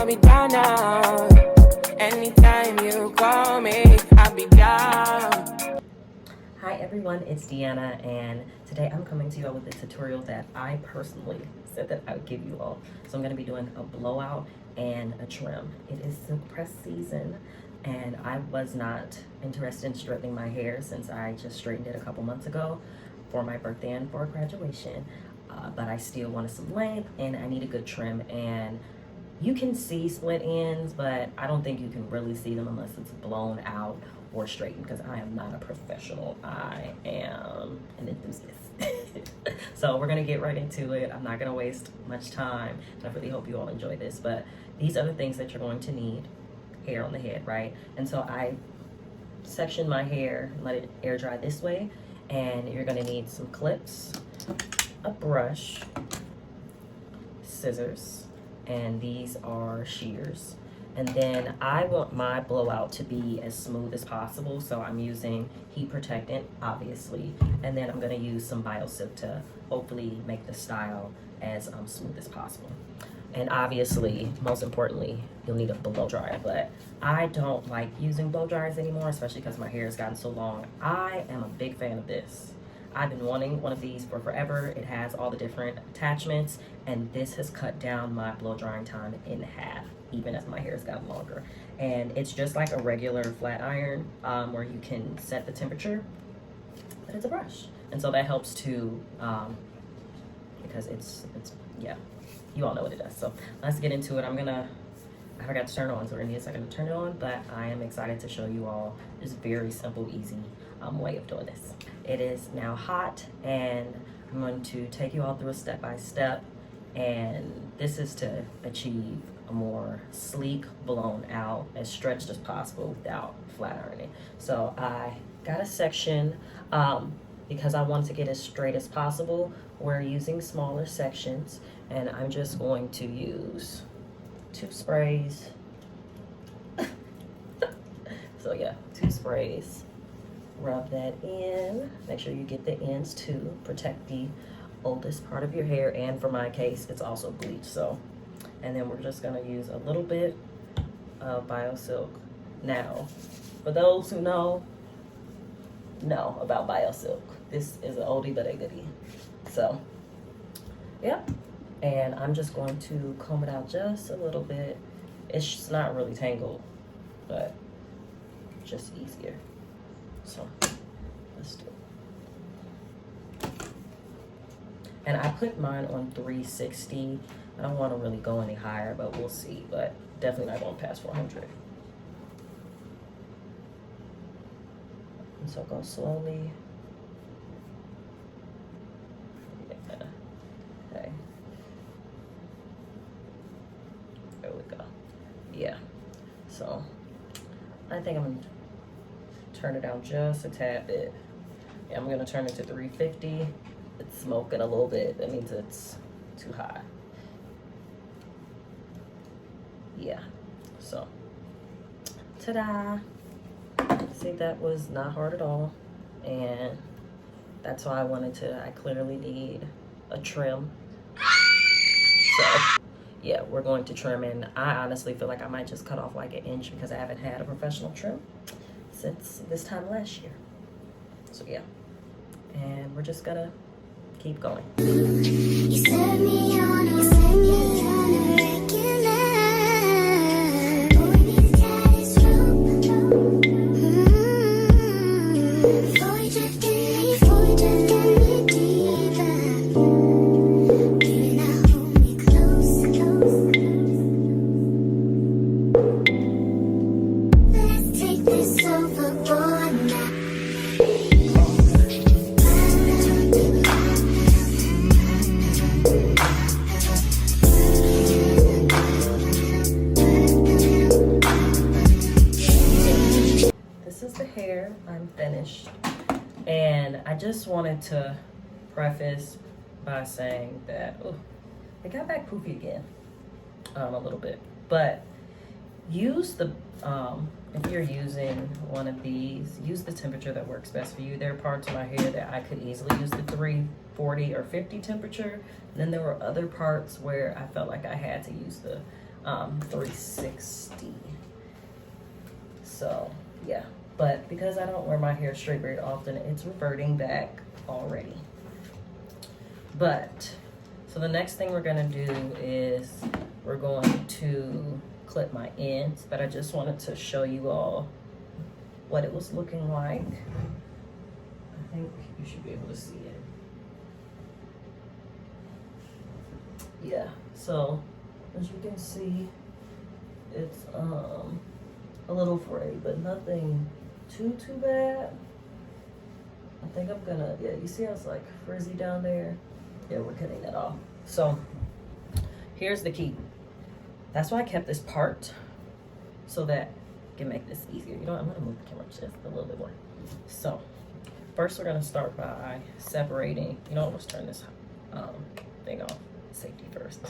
be down now. Anytime you call me, I'll be down. Hi everyone, it's Deanna, and today I'm coming to you all with a tutorial that I personally said that I would give you all. So I'm going to be doing a blowout and a trim. It is silk press season, and I was not interested in straightening my hair since I just straightened it a couple months ago for my birthday and for graduation. But I still wanted some length, and I need a good trim. And you can see split ends, but I don't think you can really see them unless it's blown out or straightened, because I am not a professional. I am an enthusiast. So we're gonna get right into it. I'm not gonna waste much time. I really hope you all enjoy this, but these are the things that you're going to need. Hair on the head, right? And so I section my hair, let it air dry this way, and you're gonna need some clips, a brush, scissors, and these are shears. And then I want my blowout to be as smooth as possible, so I'm using heat protectant, obviously, and then I'm gonna use some BioSilk to hopefully make the style as smooth as possible. And obviously, most importantly, you'll need a blow dryer, but I don't like using blow dryers anymore, especially because my hair has gotten so long. I am a big fan of this. I've been wanting one of these for forever. It has all the different attachments, and this has cut down my blow drying time in half, even as my hair has gotten longer. And it's just like a regular flat iron where you can set the temperature, but it's a brush. And so that helps too, because it's yeah, you all know what it does. So let's get into it. I forgot to turn it on, so we're gonna need a second to turn it on, but I am excited to show you all this very simple, easy way of doing this. It is now hot, and I'm going to take you all through a step-by-step, and this is to achieve a more sleek, blown out, as stretched as possible without flat ironing. So I got a section, because I wanted to get as straight as possible. We're using smaller sections, and I'm just going to use 2 sprays. So yeah, 2 sprays. Rub that in. Make sure you get the ends too. Protect the oldest part of your hair, and for my case, it's also bleached. So, and then we're just gonna use a little bit of BioSilk. Now, for those who know about BioSilk, this is an oldie but a goodie. So, yep. And I'm just going to comb it out just a little bit. It's not really tangled, but just easier. So let's do it. And I put mine on 360. I don't want to really go any higher, but we'll see. But definitely not going past 400. And so go slowly. Yeah. Okay. There we go. Yeah. So I think I'm going to turn it down just a tad bit. Yeah, I'm going to turn it to 350. It's smoking a little bit. That means it's too high. Yeah. So, ta-da! See, that was not hard at all. And that's why I clearly need a trim. So, yeah, we're going to trim, and I honestly feel like I might just cut off like an inch because I haven't had a professional trim since this time last year. So yeah, and we're just gonna keep going. You set me on a regular. Boy, this cat is wrong. Before you drift in me deeper. Baby, now hold me close. Let's take this overboard now. This is the hair. I'm finished. And I just wanted to preface by saying that it got back poofy again a little bit. But use the if you're using one of these, use the temperature that works best for you. There are parts of my hair that I could easily use the 340 or 50 temperature. And then there were other parts where I felt like I had to use the 360. So yeah, but because I don't wear my hair straight very often, it's reverting back already. But so the next thing we're gonna do is we're going to clip my ends, but I just wanted to show you all what it was looking like. I think you should be able to see it. Yeah, so as you can see, it's a little frayed, but nothing too bad. I think I'm gonna, yeah, you see how it's like frizzy down there? Yeah, we're cutting that off. So here's the key. That's why I kept this part, so that I can make this easier. You know what, I'm gonna move the camera just a little bit more. So first we're gonna start by separating, you know what, let's turn this thing off, safety first.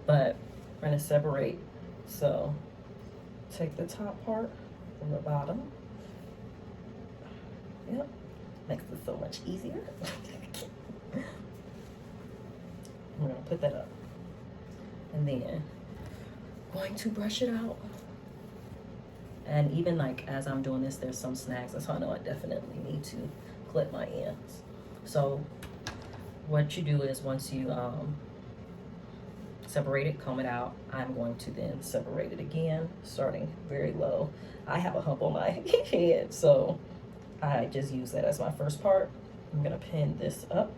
But we're gonna separate, so take the top part from the bottom. Yep, makes it so much easier. We're gonna put that up, and then going to brush it out. And even like as I'm doing this, there's some snags. That's how I know I definitely need to clip my ends. So what you do is once you separate it, comb it out, I'm going to then separate it again, starting very low. I have a hump on my head, so I just use that as my first part. I'm gonna pin this up,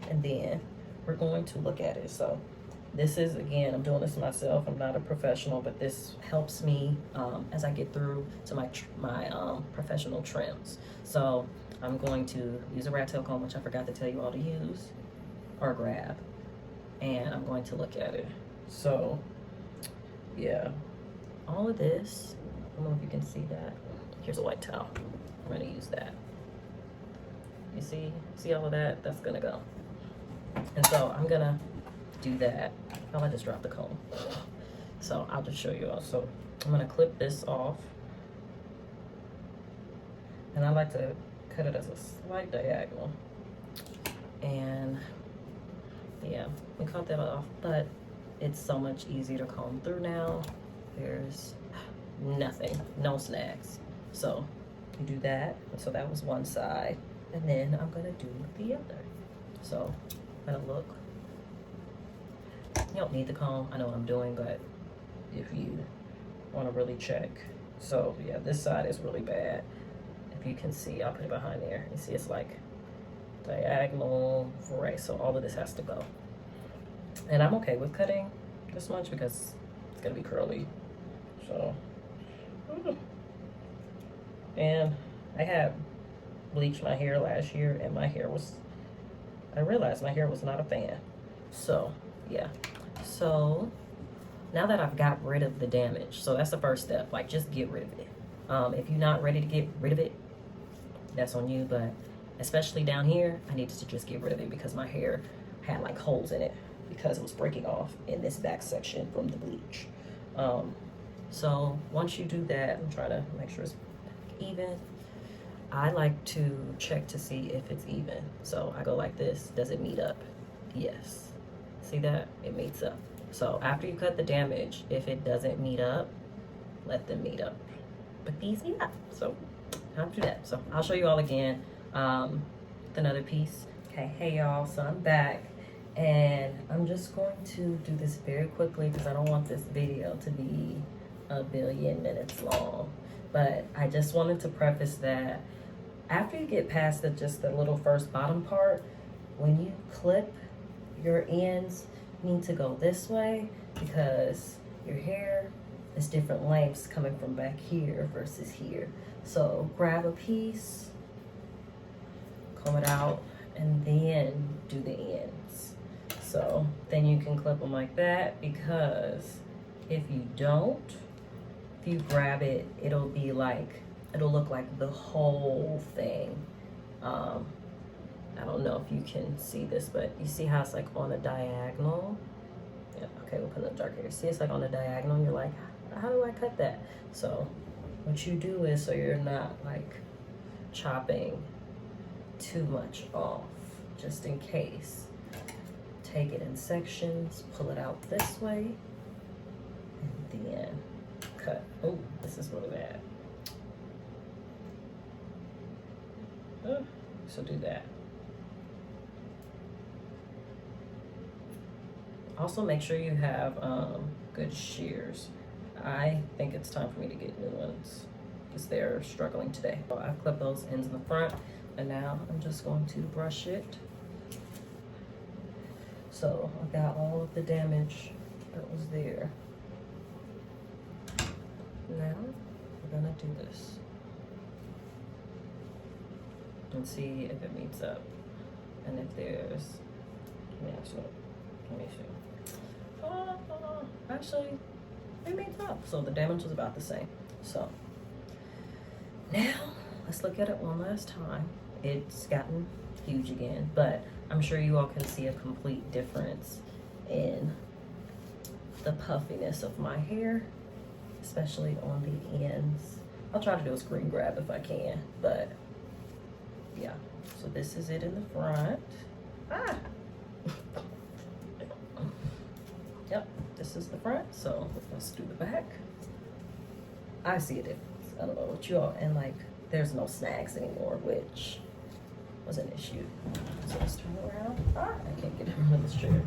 and then we're going to look at it. So this is, again, I'm doing this myself. I'm not a professional, but this helps me as I get through to my professional trims. So I'm going to use a rat tail comb, which I forgot to tell you all to use or grab, and I'm going to look at it. So yeah, all of this, I don't know if you can see that. Here's a white towel. I'm gonna use that. You see all of that? That's gonna go. And so I'm gonna do that. Oh, I just dropped the comb. So I'll just show you all. So I'm gonna clip this off. And I like to cut it as a slight diagonal. And yeah, we cut that off, but it's so much easier to comb through now. There's nothing, no snags. So you do that. So that was one side. And then I'm gonna do the other. So I'm gonna look. You don't need the comb, I know what I'm doing, but if you wanna really check. So yeah, this side is really bad. If you can see, I'll put it behind there. You see it's like diagonal, right? So all of this has to go. And I'm okay with cutting this much because it's gonna be curly. So, and I had bleached my hair last year, and my hair was, I realized my hair was not a fan. So yeah, so now that I've got rid of the damage, so that's the first step, like just get rid of it. If you're not ready to get rid of it, that's on you, but especially down here, I needed to just get rid of it because my hair had like holes in it because it was breaking off in this back section from the bleach. So once you do that, I'm trying to make sure it's even. I like to check to see if it's even. So I go like this. Does it meet up? Yes. See that? It meets up. So after you cut the damage, if it doesn't meet up, let them meet up. But these meet up. So time to do that. So I'll show you all again with another piece. Okay, hey y'all. So I'm back. And I'm just going to do this very quickly because I don't want this video to be a billion minutes long. But I just wanted to preface that after you get past just the little first bottom part, when you clip your ends, you need to go this way because your hair is different lengths coming from back here versus here. So grab a piece, comb it out, and then do the ends. So then you can clip them like that, because if you don't, if you grab it, it'll be like, it'll look like the whole thing. I don't know if you can see this, but you see how it's like on a diagonal? Yeah, okay, we'll put it darker here. See, it's like on a diagonal, and you're like, how do I cut that? So what you do is, so you're not like chopping too much off, just in case, take it in sections, pull it out this way, then cut. Oh, this is really bad. So do that. Also make sure you have good shears. I think it's time for me to get new ones because they're struggling today. So I clip those ends in the front, and now I'm just going to brush it. So I got all of the damage that was there. Now we're gonna do this and see if it meets up, and if there's, let me see. Actually, it meets up. So the damage was about the same. So now let's look at it one last time. It's gotten huge again, but I'm sure you all can see a complete difference in the puffiness of my hair, especially on the ends. I'll try to do a screen grab if I can, but yeah. So this is it in the front. Yep, this is the front. So let's do the back. I see a difference. I don't know what you all, and like there's no snags anymore, which was an issue. So let's turn it around. I can't get it out of this chair.